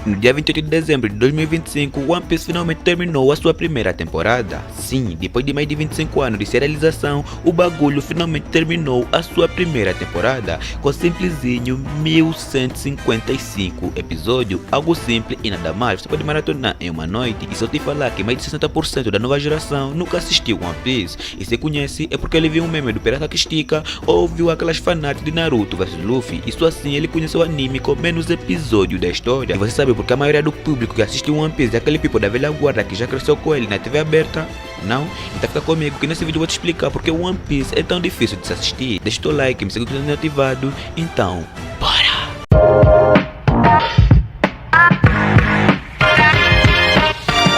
No dia 28 de dezembro de 2025, One Piece finalmente terminou a sua primeira temporada. Sim, depois de mais de 25 anos de serialização, o bagulho finalmente terminou a sua primeira temporada, com simplesinho 1155 episódios, algo simples e nada mais. Você pode maratonar em uma noite, e se eu te falar que mais de 60% da nova geração nunca assistiu One Piece, e se conhece é porque ele viu um meme do Pirata que Estica ou viu aquelas fanarts de Naruto vs Luffy, isso assim ele conheceu o anime com menos episódios da história. E você sabe porque a maioria do público que assiste One Piece é aquele people da velha guarda que já cresceu com ele na TV aberta? Não? Então fica comigo que nesse vídeo eu vou te explicar porque One Piece é tão difícil de se assistir. Deixa o teu like, me segue com o sininho ativado. Então, bora!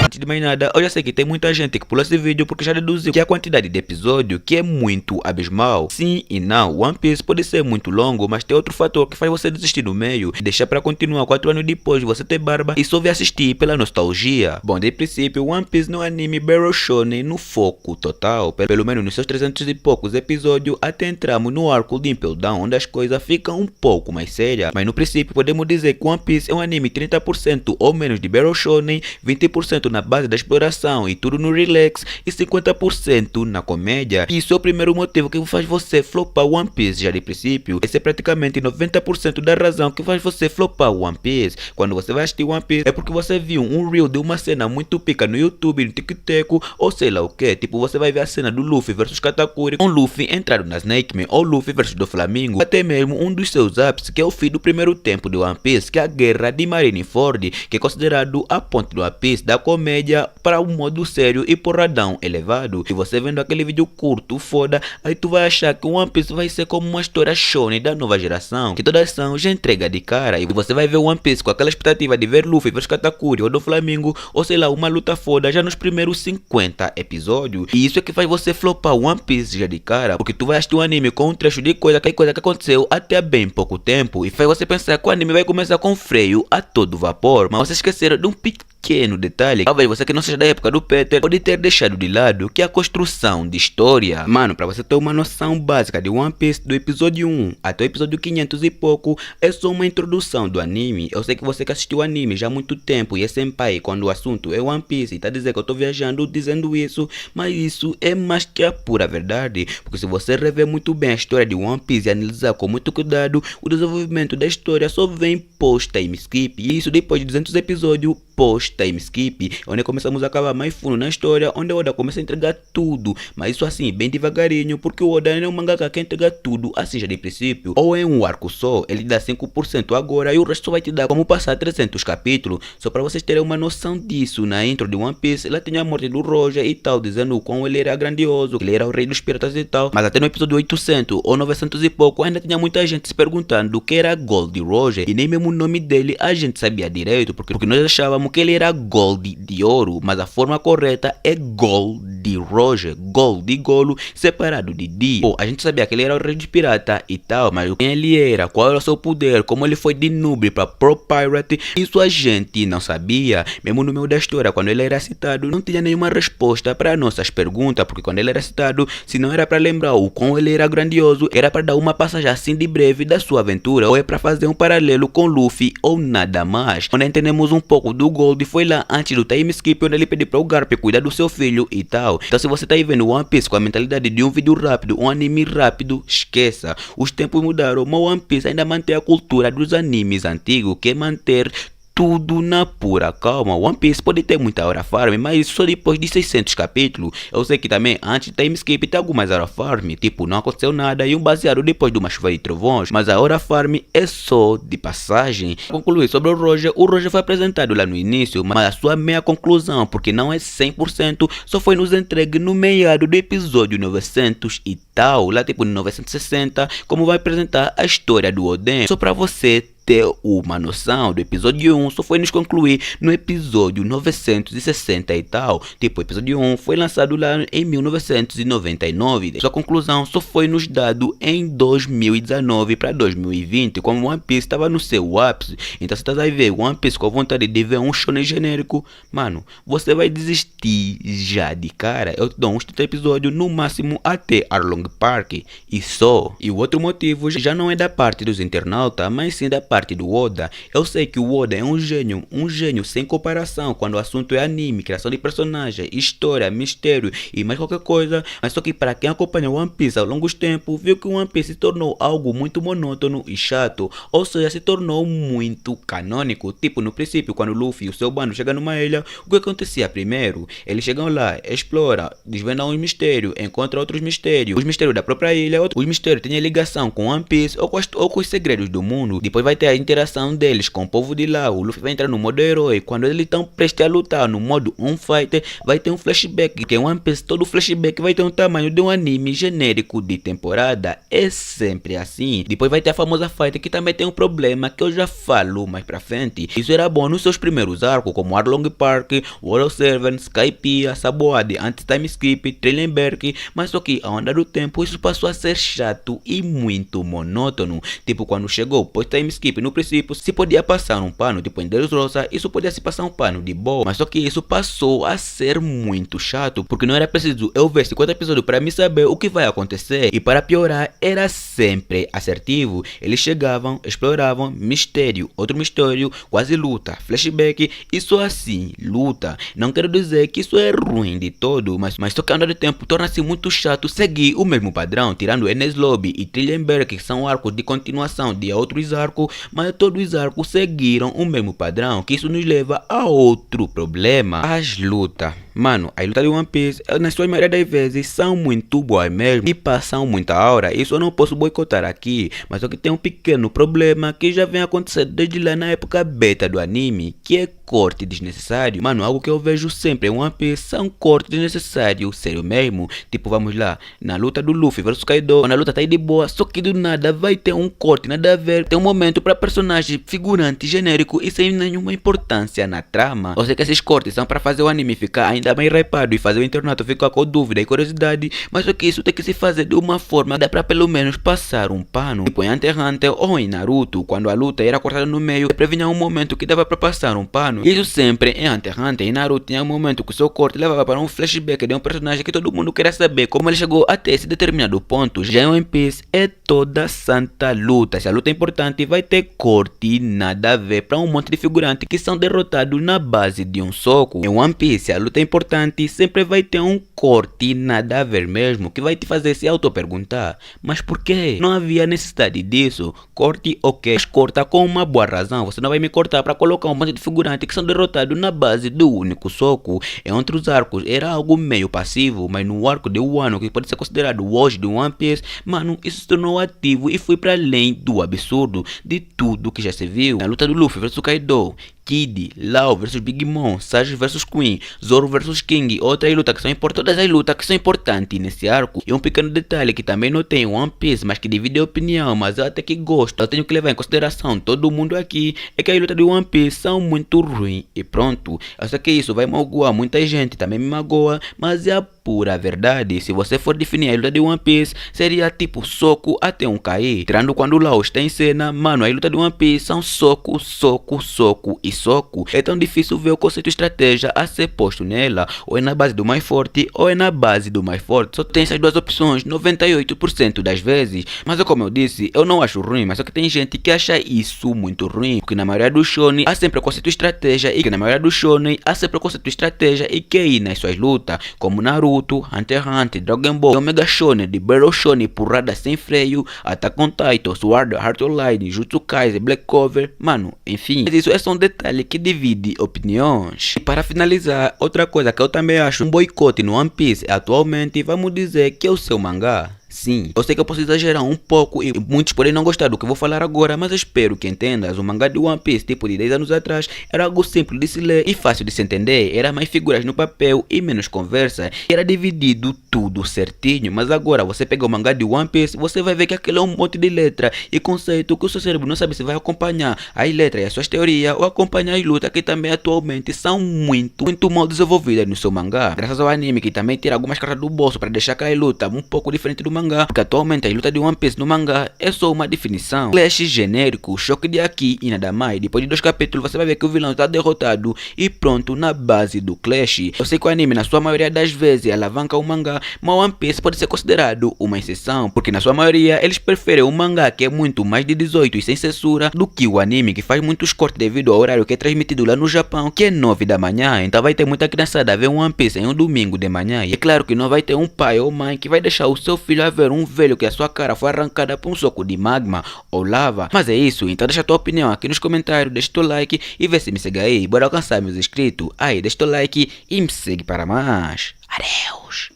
Antes de mais nada, eu já sei que tem muita gente que pulou esse vídeo porque já deduziu que a quantidade de episódio que é muito abismal. Sim e não, One Piece pode ser muito longo, mas tem outro fator que faz você desistir no meio e deixar pra continuar 4 anos depois de você ter barba e só vir assistir pela nostalgia. Bom, de princípio, One Piece no anime Battle Shonen no foco total, pelo menos nos seus 300 e poucos episódios, até entramos no arco de Impel Down, onde as coisas ficam um pouco mais sérias. Mas no princípio podemos dizer que One Piece é um anime 30% ou menos de Battle Shonen, 20% na base da exploração e tudo no relax e 50% na comédia. Isso é o primeiro motivo que faz você flopar One Piece já de princípio. Esse é praticamente 90% da razão que faz você flopar One Piece. Quando você vai assistir One Piece é porque você viu um reel de uma cena muito pica no YouTube, no TikTok ou sei lá o que. Tipo, você vai ver a cena do Luffy versus Katakuri, com Luffy entrado na Snake Man ou Luffy versus do Flamingo. Até mesmo um dos seus ápices, que é o fim do primeiro tempo de One Piece, que é a guerra de Marineford, que é considerado a ponte do One Piece da comédia para um modo sério e porradão elevado. E você vendo aquele vídeo curto, foda, aí tu vai achar que One Piece vai ser como uma história shonen da nova geração, que toda ação já entrega de cara, e você vai ver One Piece com aquela expectativa de ver Luffy versus Katakuri ou do Flamingo, ou sei lá, uma luta foda já nos primeiros 50 episódios. E isso é que faz você flopar One Piece já de cara, porque tu vai assistir um anime com um trecho de coisa que aconteceu até há bem pouco tempo, e faz você pensar que o anime vai começar com freio a todo vapor, mas vocês esqueceram de um pequeno detalhe, talvez você que não seja da época do Peter pode ter deixado de lado, que é a construção de história. Mano, pra você ter uma noção básica de One Piece, do episódio 1 até o episódio 500 e pouco, é só uma introdução do anime. Eu sei que você que assistiu o anime já há muito tempo e é senpai quando o assunto é One Piece e tá dizendo que eu tô viajando dizendo isso, mas isso é mais que a pura verdade, porque se você rever muito bem a história de One Piece e analisar com muito cuidado, o desenvolvimento da história só vem post-time skip, e isso depois de 200 episódios post-time skip, onde começamos a acabar mais fundo na história, onde o Oda começa a entregar tudo, mas isso assim, bem devagarinho, porque o Oda não é um mangaka que entrega tudo assim já de princípio, ou em um arco só, ele dá 5% agora e o resto só vai te dar como passar 300 capítulos, só para vocês terem uma noção disso. Na intro de One Piece, ela tinha a morte do Roger e tal, dizendo o quão ele era grandioso, que ele era o rei dos piratas e tal, mas até no episódio 800 ou 900 e pouco, ainda tinha muita gente se perguntando o que era Gold Roger, e nem mesmo o nome dele a gente sabia direito, porque nós achávamos que ele era Gold de ouro, mas a forma correta é Gold de Roger, Gold de Golo separado de D. Pô, a gente sabia que ele era o rei de pirata e tal, mas quem ele era, qual era o seu poder, como ele foi de noob para pro pirate, isso a gente não sabia. Mesmo no meio da história, quando ele era citado, não tinha nenhuma resposta para nossas perguntas, porque quando ele era citado, se não era para lembrar o quão ele era grandioso, era para dar uma passagem assim de breve da sua aventura, ou é para fazer um paralelo com Luffy ou nada mais. Quando entendemos um pouco do Gold foi lá antes do time skip, onde ele pediu para o Garp cuidar do seu filho e tal. Então se você tá aí vendo One Piece com a mentalidade de um vídeo rápido, um anime rápido, esqueça. Os tempos mudaram, mas One Piece ainda mantém a cultura dos animes antigos, que é manter tudo na pura calma. One Piece pode ter muita hora farm, mas só depois de 600 capítulos. Eu sei que também antes do time skip tem algumas hora farm, tipo não aconteceu nada e um baseado depois de uma chuva de trovões, mas a hora farm é só de passagem. Concluir sobre o Roger foi apresentado lá no início, mas a sua meia conclusão, porque não é 100%, só foi nos entregue no meado do episódio 900 e tal, lá tipo no 960, como vai apresentar a história do Oden, só pra você ter uma noção. Do episódio 1 só foi nos concluir no episódio 960 e tal. Tipo, o episódio 1 foi lançado lá em 1999. Sua conclusão só foi nos dado em 2019 para 2020, como One Piece estava no seu ápice. Então você tá aí ver One Piece com vontade de ver um shonen genérico, mano, você vai desistir já de cara. Eu te dou uns 30 episódios no máximo até Arlong Park e só. E o outro motivo já não é da parte dos internautas, mas sim da parte parte do Oda, eu sei que o Oda é um gênio sem comparação quando o assunto é anime, criação de personagem, história, mistério e mais qualquer coisa, mas só que para quem acompanha One Piece ao longo do tempo, viu que One Piece se tornou algo muito monótono e chato, ou seja, se tornou muito canônico. Tipo, no princípio, quando o Luffy e o seu bando chegam numa ilha, o que acontecia primeiro? Eles chegam lá, exploram, desvendam um mistério, encontram outros mistérios, os mistérios da própria ilha, os mistérios têm ligação com One Piece ou com os segredos do mundo. Depois vai ter a interação deles com o povo de lá. O Luffy vai entrar no modo herói. Quando eles estão prestes a lutar no modo fighter, vai ter um flashback. Que em One Piece todo flashback vai ter um tamanho de um anime genérico de temporada. É sempre assim. Depois vai ter a famosa fight que também tem um problema que eu já falo mais pra frente. Isso era bom nos seus primeiros arcos, como Arlong Park, World of Servants, Skypiea, Saboade, Anti-Time Skip, Trillenberg, mas só que ao andar do tempo isso passou a ser chato e muito monótono. Tipo, quando chegou post-time skip, no princípio se podia passar um pano, tipo em Dressrosa, isso podia se passar um pano de boa, mas só que isso passou a ser muito chato, porque não era preciso eu ver 50 episódios para me saber o que vai acontecer, e para piorar, era sempre assertivo. Eles chegavam, exploravam, mistério, outro mistério, quase luta, flashback, e só assim, luta. Não quero dizer que isso é ruim de todo, mas só que ao andar do tempo torna-se muito chato seguir o mesmo padrão, tirando Enies Lobby e Trillenberg, que são arcos de continuação de outros arcos, mas todos os arcos seguiram o mesmo padrão, que isso nos leva a outro problema: as lutas. Mano, as lutas de One Piece, na sua maioria das vezes, são muito boas mesmo e passam muita aura. Isso eu não posso boicotar aqui, mas só que tem um pequeno problema que já vem acontecendo desde lá na época beta do anime, que é corte desnecessário. Mano, algo que eu vejo sempre em One Piece são cortes desnecessários, sério mesmo. Tipo, vamos lá, na luta do Luffy versus Kaido, quando a luta tá aí de boa, só que do nada vai ter um corte, nada a ver. Tem um momento para personagem figurante genérico e sem nenhuma importância na trama. Ou seja que esses cortes são para fazer o anime ficar ainda mais hypado e fazer o internato ficar com dúvida e curiosidade, mas só que isso tem que se fazer de uma forma dá para pelo menos passar um pano. Tipo em Hunter x Hunter ou em Naruto, quando a luta era cortada no meio, previnha um momento que dava para passar um pano. Isso sempre em Hunter x Hunter e Naruto tinha um momento que o seu corte levava para um flashback de um personagem que todo mundo queria saber como ele chegou até esse determinado ponto. Já em One Piece é toda santa luta. Se a luta é importante, vai ter corte nada a ver para um monte de figurantes que são derrotados na base de um soco. Em One Piece, a luta é importante, sempre vai ter um corte nada a ver mesmo, que vai te fazer se auto-perguntar: mas por que? Não havia necessidade disso. Corte ok, mas corta com uma boa razão. Você não vai me cortar para colocar um monte de figurantes que são derrotados na base do único soco. Em outros arcos era algo meio passivo, mas no arco de Wano, que pode ser considerado o auge do One Piece, mano, isso se tornou ativo e foi para além do absurdo de tudo que já se viu. Na luta do Luffy versus Kaido, Kid, Law vs Big Mom, Sage vs Queen, Zoro vs King, outra luta que são importantes, todas as lutas que são importantes nesse arco. E um pequeno detalhe que também não tem One Piece, mas que divide opinião, mas eu até que gosto, eu tenho que levar em consideração todo mundo aqui, é que as lutas de One Piece são muito ruins e pronto. Eu sei que isso vai magoar muita gente, também me magoa, mas é a pura verdade. Se você for definir a luta de One Piece, seria tipo soco até um cair. Tirando quando o Law está em cena, mano, a luta de One Piece são soco, soco, soco e soco. É tão difícil ver o conceito estratégia a ser posto nela. Ou é na base do mais forte, ou é na base do mais forte. Só tem essas duas opções 98% das vezes. Mas é como eu disse, eu não acho ruim, mas só que tem gente que acha isso muito ruim. Porque na maioria do shonen há sempre o conceito estratégia e que na maioria do shonen há sempre o conceito estratégia e QI nas suas lutas, como Naruto, Hunter x Hunter, Dragon Ball, Omega Shonen, de Battle Shonen, porrada sem freio, Attack on Titan, Sword Art Online, Jutsu Kaisen, Black Cover, mano, enfim. Mas isso é só um detalhe que divide opiniões. E para finalizar, outra coisa que eu também acho um boicote no One Piece atualmente, vamos dizer que é o seu mangá. Sim, eu sei que eu posso exagerar um pouco e muitos podem não gostar do que eu vou falar agora, mas eu espero que entendas. O mangá de One Piece, tipo de 10 anos atrás, era algo simples de se ler e fácil de se entender. Era mais figuras no papel e menos conversa. Era dividido tudo certinho, mas agora você pega o mangá de One Piece, você vai ver que aquilo é um monte de letra e conceito que o seu cérebro não sabe se vai acompanhar as letras e as suas teorias ou acompanhar as lutas que também atualmente são muito mal desenvolvidas no seu mangá. Graças ao anime que também tira algumas cartas do bolso para deixar aquela luta um pouco diferente do mangá, mangá, porque atualmente a luta de One Piece no mangá é só uma definição. Clash genérico, choque de aqui e nada mais. Depois de 2 capítulos você vai ver que o vilão está derrotado e pronto na base do Clash. Eu sei que o anime na sua maioria das vezes alavanca o mangá, mas One Piece pode ser considerado uma exceção, porque na sua maioria eles preferem o mangá que é muito mais de 18 e sem censura do que o anime que faz muitos cortes devido ao horário que é transmitido lá no Japão, que é 9 da manhã. Então vai ter muita criançada a ver One Piece em um domingo de manhã, e é claro que não vai ter um pai ou mãe que vai deixar o seu filho a ver um velho que a sua cara foi arrancada por um soco de magma ou lava. Mas é isso, então deixa a tua opinião aqui nos comentários, deixa teu like e vê se me segue aí, bora alcançar meus inscritos. Aí deixa teu like e me segue para mais. Adeus!